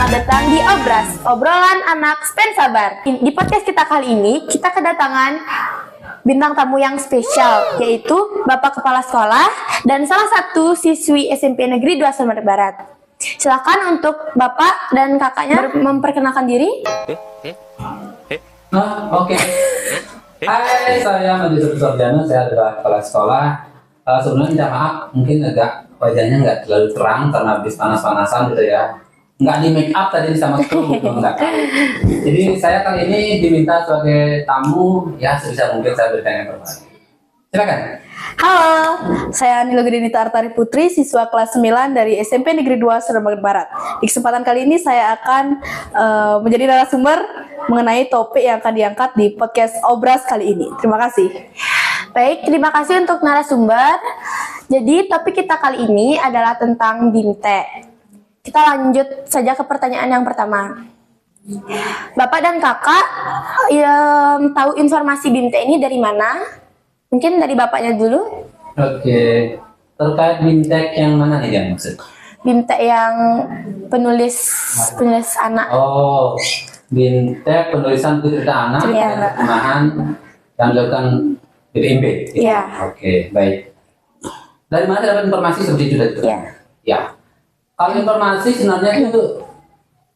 selamat datang di Obras, obrolan anak STEM Sabar. Di podcast kita kali ini, kita kedatangan bintang tamu yang spesial, yaitu Bapak Kepala Sekolah dan salah satu siswi SMP Negeri 2 Sumatera Barat. Silakan untuk Bapak dan kakaknya memperkenalkan diri. Oke. Hai, saya Mandi Supriyono, saya adalah kepala sekolah. Sebelumnya minta maaf, mungkin agak wajahnya nggak terlalu terang karena habis panas-panasan gitu ya. Nggak di make up tadi sama kru, nggak tahu. Jadi saya kali ini diminta sebagai tamu, ya sebisa mungkin saya berikan yang terbaik. Silakan. Halo, saya Nilo Gedinita Artari Putri, siswa kelas 9 dari SMP Negeri 2 Sumatera Barat. Di kesempatan kali ini saya akan menjadi narasumber mengenai topik yang akan diangkat di podcast Obras kali ini. Terima kasih. Baik, terima kasih untuk narasumber. Jadi topik kita kali ini adalah tentang BIMTE. Kita lanjut saja ke pertanyaan yang pertama. Bapak dan kakak tahu informasi BIMTE ini dari mana? Mungkin dari bapaknya dulu. Oke. Terkait BIMTEK yang mana nih yang maksud? BIMTE yang penulis anak. Oh, BIMTEK penulisan cerita anak Cerita dan anak. terjemahan yang dilakukan BPMB. Iya. Oke, baik. Dari mana dapat informasi seperti itu tadi? Iya. Ya. Kalau informasi sebenarnya itu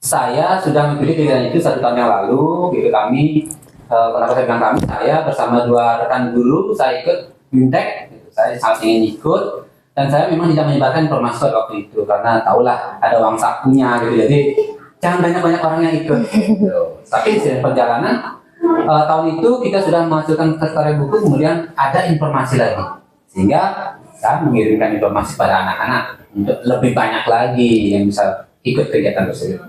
saya sudah mengikuti kegiatan itu 1 tahun yang lalu. Gitu kami, kenapa saya bilang kami? Saya bersama 2 rekan guru, saya ikut BIMTEK. Gitu. Saya sangat ingin ikut dan saya memang tidak menyebarkan informasi pada waktu itu karena tahulah ada uang sakunya gitu. Jadi jangan banyak orang yang ikut. Gitu. Tapi seiring perjalanan tahun itu kita sudah menghasilkan karya buku, kemudian ada informasi lagi sehingga saya mengirimkan informasi pada anak-anak untuk lebih banyak lagi yang bisa ikut kegiatan tersebut.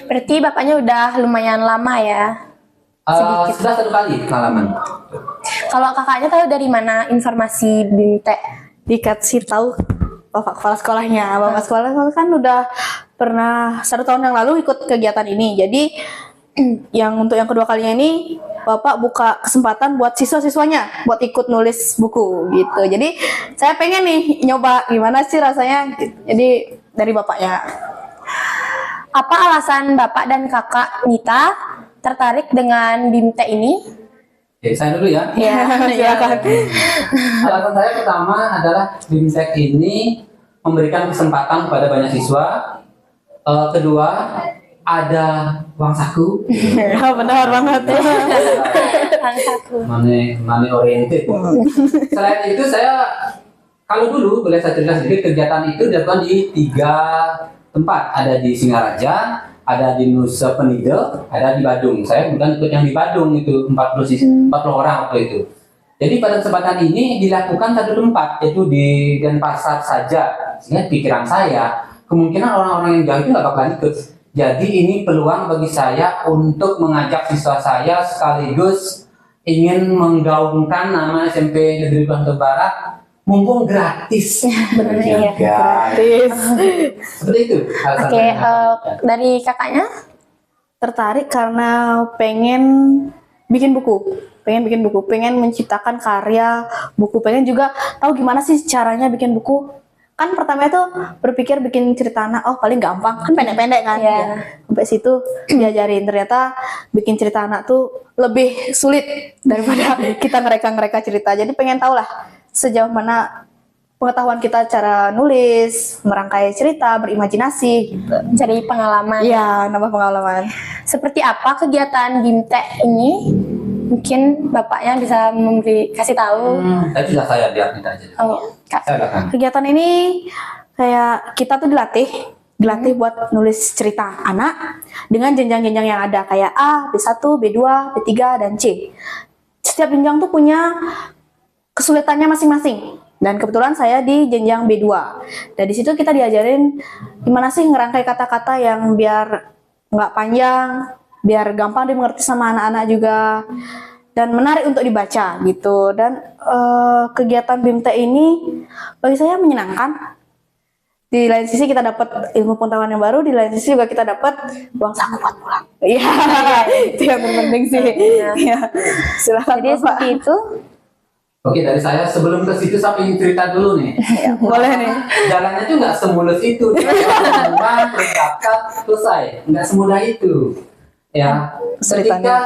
Berarti bapaknya udah lumayan lama ya. Sudah 1 kali pengalaman. Kalau kakaknya tahu dari mana informasi BIMTE? Dikasih tahu Bapak Kepala Sekolahnya. Bapak Sekolah kan udah pernah 1 tahun yang lalu ikut kegiatan ini. Jadi untuk yang kedua kalinya ini Bapak buka kesempatan buat siswa-siswanya buat ikut nulis buku gitu. Jadi saya pengen nih nyoba gimana sih rasanya. Jadi dari Bapaknya. Apa alasan Bapak dan Kakak Nita tertarik dengan BIMTE ini? Oke, saya dulu ya. Ya, Silakan. Alasan saya pertama adalah BIMTEK ini memberikan kesempatan kepada banyak siswa. Kedua, ada uang saku. Ya, benar banget. Money oriented. Selain itu saya kalau dulu boleh saya cerita sedikit, kegiatan itu dilakukan di 3 tempat, ada di Singaraja, ada di Nusa Penida, ada di Badung. Saya bukan ikut yang di Badung itu 40 orang waktu itu. Jadi pada kesempatan ini dilakukan 1 tempat, yaitu di Denpasar saja. Sehingga pikiran saya kemungkinan orang-orang yang jauh itu nggak bakalan ikut. Jadi ini peluang bagi saya untuk mengajak siswa saya sekaligus ingin menggaungkan nama SMP Negeri 2 Sumatera Barat, mumpung gratis. Benar ya. Gratis. Seperti itu. Oke, dari kakaknya? Tertarik karena pengen bikin buku, pengen menciptakan karya buku, pengen juga tahu gimana sih caranya bikin buku. Kan pertama itu berpikir bikin cerita anak, oh paling gampang, kan pendek-pendek kan. Iya. Ya. Sampai situ diajarin, ternyata bikin cerita anak tuh lebih sulit daripada kita ngereka cerita. Jadi pengen tahu lah sejauh mana pengetahuan kita cara nulis, merangkai cerita, berimajinasi gitu. Cari pengalaman. Iya, nambah pengalaman. Seperti apa kegiatan BIMTE ini? Mungkin bapaknya bisa kasih tahu. Tapi sudah saya biar kita aja. Oh, Kak. Saya belakang. Kegiatan ini kayak kita tuh dilatih buat nulis cerita anak dengan jenjang-jenjang yang ada kayak A, B1, B2, B3, dan C. Setiap jenjang tuh punya kesulitannya masing-masing. Dan kebetulan saya di jenjang B2. Dan di situ kita diajarin gimana sih ngerangkai kata-kata yang biar nggak panjang, biar gampang dimengerti sama anak-anak juga, dan menarik untuk dibaca gitu. Dan kegiatan BIMTE ini bagi saya menyenangkan. Di lain sisi kita dapat ilmu pengetahuan yang baru, di lain sisi juga kita dapat uang saku buat pulang. Iya, itu yang terpenting sih. Iya, silakan Jadi Bapak. seperti itu. Oke, dari saya sebelum ke situ saya ingin cerita dulu nih. Boleh nih. Jalannya tuh nggak semulus itu. Pengumuman, terus daftar, selesai. Nggak semudah itu. Ya, ketika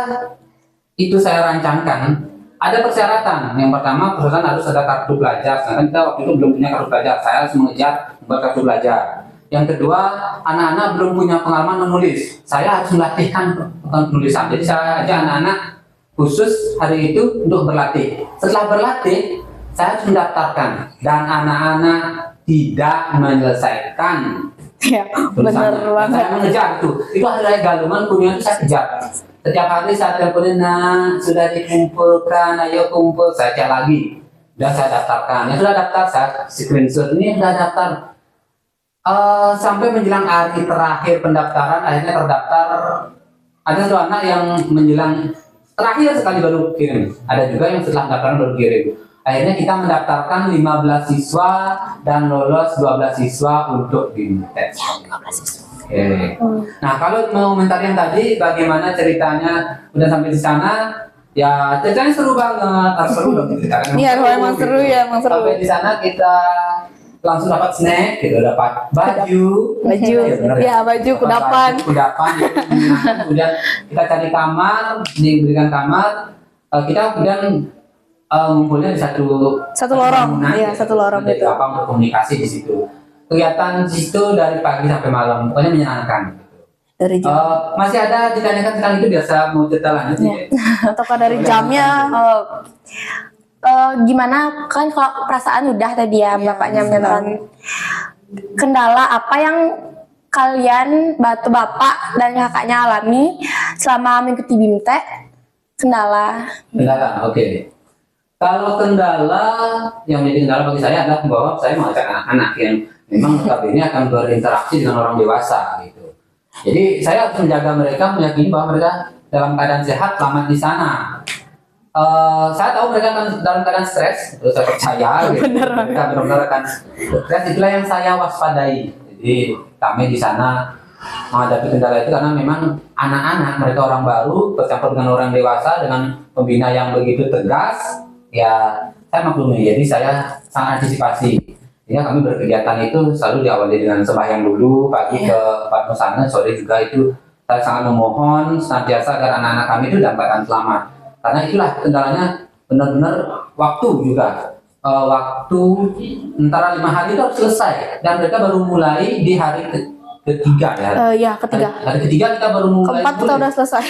itu saya rancangkan, ada persyaratan. Yang pertama, persyaratan harus ada kartu pelajar. Sedangkan kita waktu itu belum punya kartu pelajar. Saya harus mengejar buat kartu pelajar. Yang kedua, anak-anak belum punya pengalaman menulis. Saya harus melatihkan penulisan. Jadi saya ajak anak-anak khusus hari itu untuk berlatih. Setelah berlatih, saya harus mendaftarkan dan anak-anak tidak menyelesaikan Ya, bener tulisannya. banget. Saya mengejar itu hari galungan punya itu saya kejar. Setiap hari saya teleponin, nah sudah dikumpulkan, ayo kumpul, saya cek lagi. Dan saya daftarkan. Yang sudah daftar, saya screenshot ini sudah daftar. Sampai menjelang hari terakhir pendaftaran, akhirnya terdaftar. Ada satu anak yang menjelang terakhir sekali baru kirim. Ada juga yang setelah pendaftaran baru kirim. Akhirnya kita mendaftarkan 15 siswa dan lolos 12 siswa untuk BIMTEK. Oke. Nah, kalau mau komentar yang tadi bagaimana ceritanya udah sampai di sana, ya ceritanya seru banget, harus seru dong ceritanya. Iya, emang seru ya, emang seru. Sampai di sana kita langsung dapat snack, gitu, dapat baju, bener ya baju Dapat kudapan. baju, kudapan, gitu. Kemudian kita cari kamar, diberikan kamar, kita kemudian ngumpulnya di satu lorong, bangunan, iya, gitu. satu lorong Jadi gitu. apa untuk komunikasi di situ. Kegiatan di situ dari pagi sampai malam, pokoknya menyenangkan. Dari jam. Masih ada ditanyakan tentang itu, biasa mau cerita lanjut ya. Ataukah dari jamnya? Gimana kan kalau perasaan udah tadi ya bapaknya menyatakan kendala apa yang kalian bapak dan kakaknya alami selama mengikuti BIMTEK? Kendala. Oke. Kalau kendala yang menjadi kendala bagi saya adalah bahwa saya mengajak anak-anak yang memang notabene akan berinteraksi dengan orang dewasa gitu. Jadi saya harus menjaga mereka, meyakini bahwa mereka dalam keadaan sehat, selamat di sana. Saya tahu mereka akan dalam keadaan stres, saya percaya gitu. Mereka benar-benar akan stres, itulah yang saya waspadai. Jadi kami di sana menghadapi kendala itu karena memang anak-anak, mereka orang baru bercampur dengan orang dewasa dengan pembina yang begitu tegas, ya saya maklumi. Jadi saya sangat antisipasi. Ya, kami berkegiatan itu selalu diawali dengan sembahyang dulu, pagi ke Padmasana, sore juga itu saya sangat memohon senantiasa agar anak-anak kami itu dalam keadaan selamat. Karena itulah kendalanya benar-benar waktu juga. Waktu antara 5 hari itu harus selesai dan mereka baru mulai di hari ketiga ya. Ya, ketiga. Hari ketiga kita baru mulai. Keempat kita udah selesai.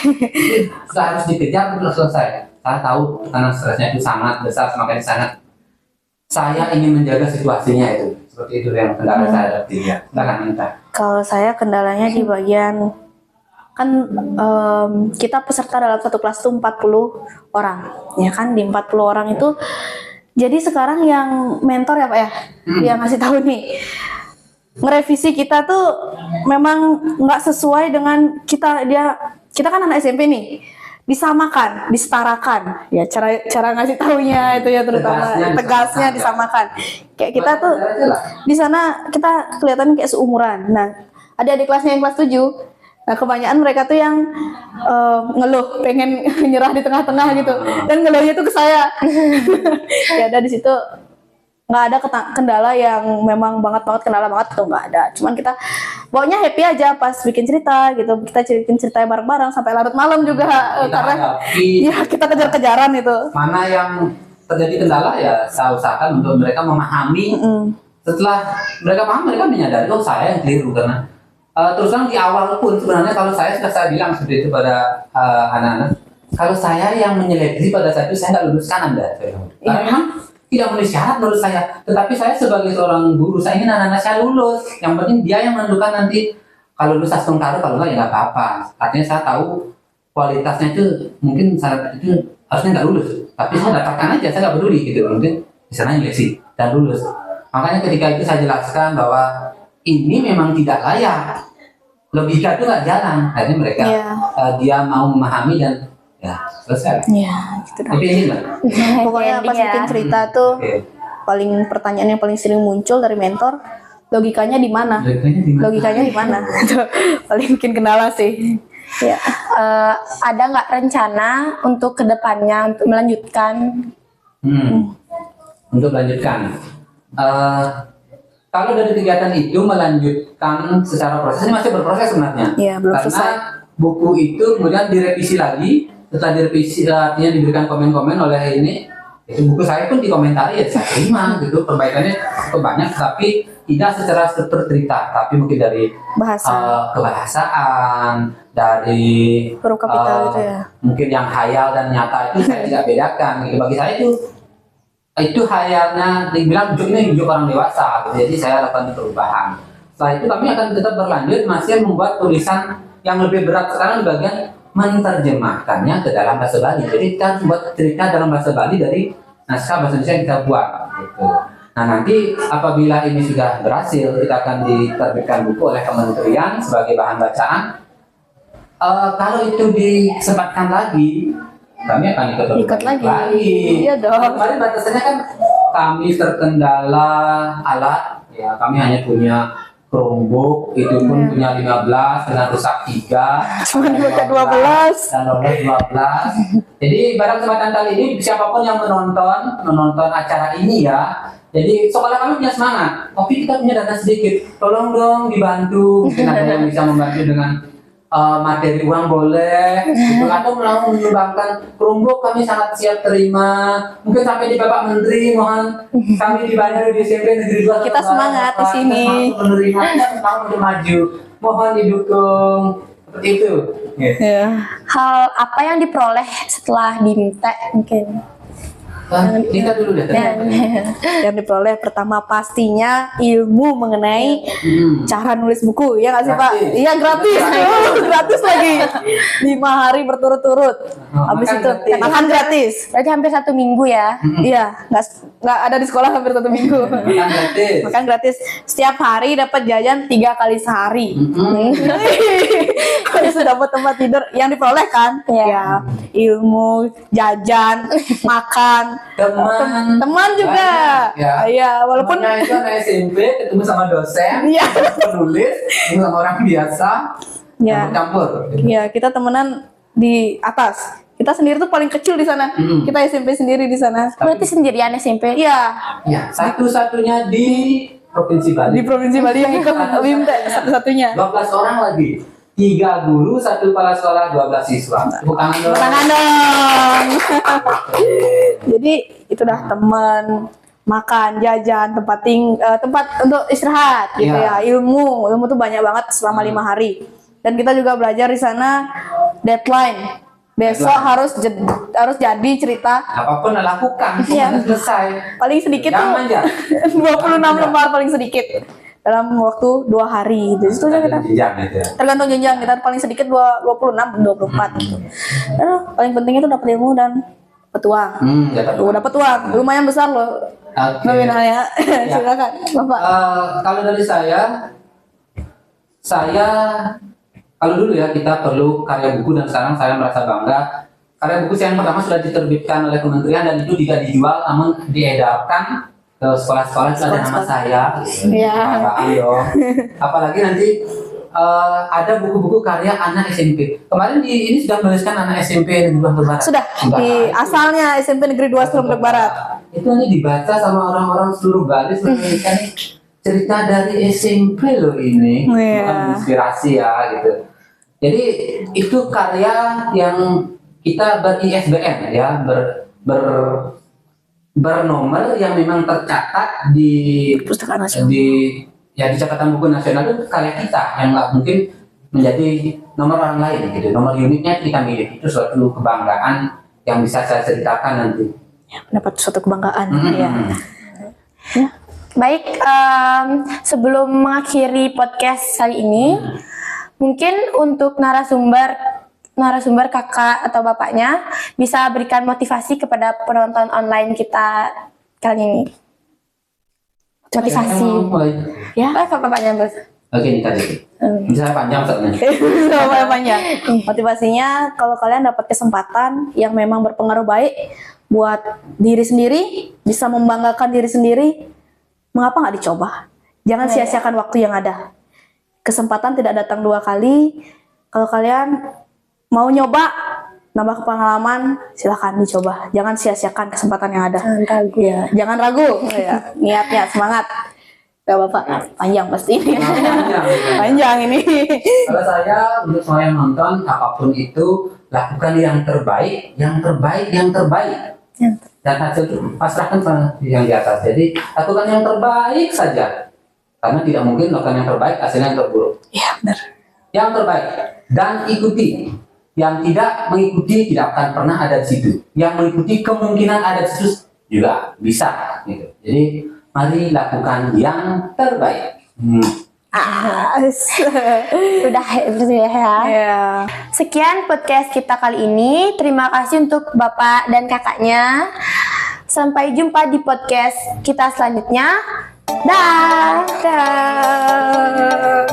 Sudah harus dikejar, sudah selesai. Saya tahu karena stresnya itu sangat besar, semakin sangat. Saya ingin menjaga situasinya itu. Seperti itu yang kendala saya hadapi ya. Silakan minta. Kalau saya kendalanya di bagian kan kita peserta dalam satu kelas itu 40 orang, ya kan, di 40 orang itu. Jadi sekarang yang mentor ya Pak ya, yang ngasih tahu nih, ngerevisi kita tuh memang nggak sesuai dengan kita kan anak SMP nih, disamakan, disetarakan, ya cara ngasih taunya itu ya terutama tegasnya disamakan. Kayak kita tuh di sana kita kelihatan kayak seumuran. Nah, ada adik kelasnya yang kelas 7. Nah, kebanyakan mereka tuh yang ngeluh, pengen nyerah di tengah-tengah gitu, dan ngeluhnya tuh ke saya. Ya ada di situ nggak ada kendala yang memang kendala banget tuh, nggak ada. Cuman kita bawanya happy aja pas bikin cerita gitu, kita bikin cerita bareng-bareng sampai larut malam juga, karena ya kita kejar-kejaran itu. Mana yang terjadi kendala ya saya usahakan untuk mereka memahami. Setelah mereka paham, mereka menyadari oh saya yang keliru karena terus terang di awal pun sebenarnya kalau saya sudah saya bilang seperti itu pada anak-anak, kalau saya yang menyeleksi pada saat itu saya nggak luluskan Anda. Karena memang tidak memenuhi syarat menurut saya. Tetapi saya sebagai seorang guru, saya ingin anak-anak saya lulus. Yang penting dia yang menentukan nanti kalau lulus astung taruh, kalau nggak ya nggak apa-apa. Artinya saya tahu kualitasnya itu mungkin saat itu harusnya nggak lulus, tapi saya dapatkan aja, saya nggak peduli gitu. Mungkin di sana seleksi dan lulus. Makanya ketika itu saya jelaskan bahwa ini memang tidak layak. Logika itu nggak jalan, akhirnya mereka dia mau memahami dan ya selesai. Iya, gitu dong. Tapi ini lah. Pokoknya pas bikin cerita tuh paling pertanyaan yang paling sering muncul dari mentor, logikanya di mana? Logikanya di mana? Itu paling bikin kendala sih. Ya. Ada nggak rencana untuk kedepannya untuk melanjutkan untuk melanjutkan. Kalau dari kegiatan itu melanjutkan secara proses, ini masih berproses sebenarnya. Iya, belum Karena selesai. buku itu kemudian direvisi lagi, setelah direvisi artinya diberikan komen-komen oleh ini, itu buku saya pun dikomentari ya saya terima gitu, perbaikannya cukup banyak, tapi tidak secara struktur cerita, tapi mungkin dari Bahasa. kebahasaan, dari Huruf kapital gitu ya. mungkin yang hayal dan nyata itu saya tidak bedakan. Gitu. Bagi saya itu hayalnya dibilang bujuk ini bujuk orang dewasa, gitu. Jadi saya lakukan perubahan. Setelah itu kami akan tetap berlanjut masih membuat tulisan yang lebih berat sekarang di bagian menerjemahkannya ke dalam bahasa Bali. Jadi kita harus buat cerita dalam bahasa Bali dari naskah bahasa Indonesia yang kita buat. Gitu. Nah nanti apabila ini sudah berhasil, kita akan diterbitkan buku oleh kementerian sebagai bahan bacaan. Kalau itu disempatkan lagi, kami akan Ikut lagi. Iya dong. Kemarin batasannya kan kami terkendala alat, ya kami hanya punya Chromebook, itu pun punya 15 dengan rusak 3, Cuma dibaca 12. dan lolos 12. Jadi pada kesempatan kali ini siapapun yang menonton acara ini ya, jadi sekolah kami punya semangat. Tapi kita punya dana sedikit, tolong dong dibantu. Mungkin ada yang bisa membantu dengan materi uang boleh, gitu. Atau mau menyumbangkan Chromebook, kami sangat siap terima. Mungkin sampai di Bapak Menteri, mohon kami dibantu di SMP Negeri 2. Kita semangat di sini. Kita menerima, kita mau maju, mohon didukung. Seperti itu. Gitu. Ya. Hal apa yang diperoleh setelah diminta mungkin? Kita dulu deh. Yang diperoleh pertama pastinya ilmu mengenai cara nulis buku, ya nggak sih Pak? Gratis. Iya gratis, gratis lagi 5 hari berturut-turut. Habis Makan itu gratis. makan gratis. Berarti hampir 1 minggu ya. Iya, nggak ada di sekolah hampir 1 minggu. Makan gratis. Makan gratis. Setiap hari dapat jajan 3 kali sehari. Jadi sudah dapat tempat tidur yang diperoleh kan? Iya. Ya, ilmu, jajan, makan, teman juga. Banyak, ya. Iya, walaupun Temennya itu anak SMP ketemu sama dosen, Iya. penulis, ketemu sama orang biasa, Iya. campur. ya kita temenan di atas. Kita sendiri tuh paling kecil di sana. Kita SMP sendiri di sana. Berarti sendirian SMP. Iya, Ya, satu-satunya di Provinsi Bali. di Provinsi Bali yang ikut BIMT satu-satunya. 12 orang lagi. 3 guru, 1 kepala sekolah, 12 siswa. Tepuk tangan dong. Tangan dong. Jadi itu dah teman, makan, jajan, tempat untuk istirahat gitu Iya. ya. Ilmu tuh banyak banget selama 5 hari. Dan kita juga belajar di sana deadline. Besok harus jadi cerita Apapun lakukan, Iya. sampai selesai. paling sedikit Jangan tuh manja. 26 lembar paling sedikit dalam waktu 2 hari. Jadi itu aja kita Jenjang gitu ya. tergantung jenjang, kita paling sedikit 26 24 gitu. Dan paling penting itu dapat ilmu dan dapat uang. Dapat Dapat uang lumayan besar loh Oke. nominalnya. Ya. Silakan Bapak. Kalau dari saya kalau dulu ya kita perlu karya buku, dan sekarang saya merasa bangga karya buku saya yang pertama sudah diterbitkan oleh kementerian dan itu tidak dijual namun diedarkan ke sekolah-sekolah. Itu ada nama saya. Iya. Banggaan dong. Apalagi nanti ada buku-buku karya anak SMP. Kemarin ini sudah menuliskan anak SMP Negeri Lombok Barat. Sudah di asalnya SMP Negeri 2 Lombok Barat. Itu ini dibaca sama orang-orang seluruh Bali, seluruh Indonesia nih. Cerita dari SMP loh ini, Iya. bukan inspirasi ya gitu. Jadi itu karya yang kita ber-ISBN ya, bernomor yang memang tercatat di Perpustakaan Nasional. di catatan buku nasional. Itu karya kita yang nggak mungkin menjadi nomor orang lain gitu. Nomor uniknya kita miliki, itu suatu kebanggaan yang bisa saya ceritakan nanti. Dapat suatu kebanggaan. Iya. Baik, sebelum mengakhiri podcast kali ini, mungkin untuk narasumber kakak atau bapaknya bisa berikan motivasi kepada penonton online kita kali ini. Motivasi. Ya. Apa bapaknya, Bos? Oke, ini tadi. Bisa panjang soalnya. Sama banyak. Motivasinya kalau kalian dapat kesempatan yang memang berpengaruh baik buat diri sendiri, bisa membanggakan diri sendiri, mengapa nggak dicoba? Jangan sia-siakan waktu yang ada. Kesempatan tidak datang 2 kali. Kalau kalian mau nyoba, nambah pengalaman, silakan dicoba. Jangan sia-siakan kesempatan yang ada. Jangan ragu. Ya, jangan ragu. Ya, niatnya semangat. Gak Bapak, panjang pasti ini. Panjang ini. Kalau saya untuk semua yang nonton, apapun itu lakukan yang terbaik, yang terbaik, yang terbaik. Dan hasil itu pasrahkan sama yang di atas. Jadi lakukan yang terbaik saja, karena tidak mungkin melakukan yang terbaik hasilnya yang terburuk. Iya, benar. Yang terbaik dan ikuti. Yang tidak mengikuti tidak akan pernah ada di situ. Yang mengikuti kemungkinan ada di situ juga bisa. Gitu. Jadi mari lakukan yang terbaik. Udah gitu ya. Ya. Sekian podcast kita kali ini. Terima kasih untuk Bapak dan kakaknya. Sampai jumpa di podcast kita selanjutnya. Dah. Dah.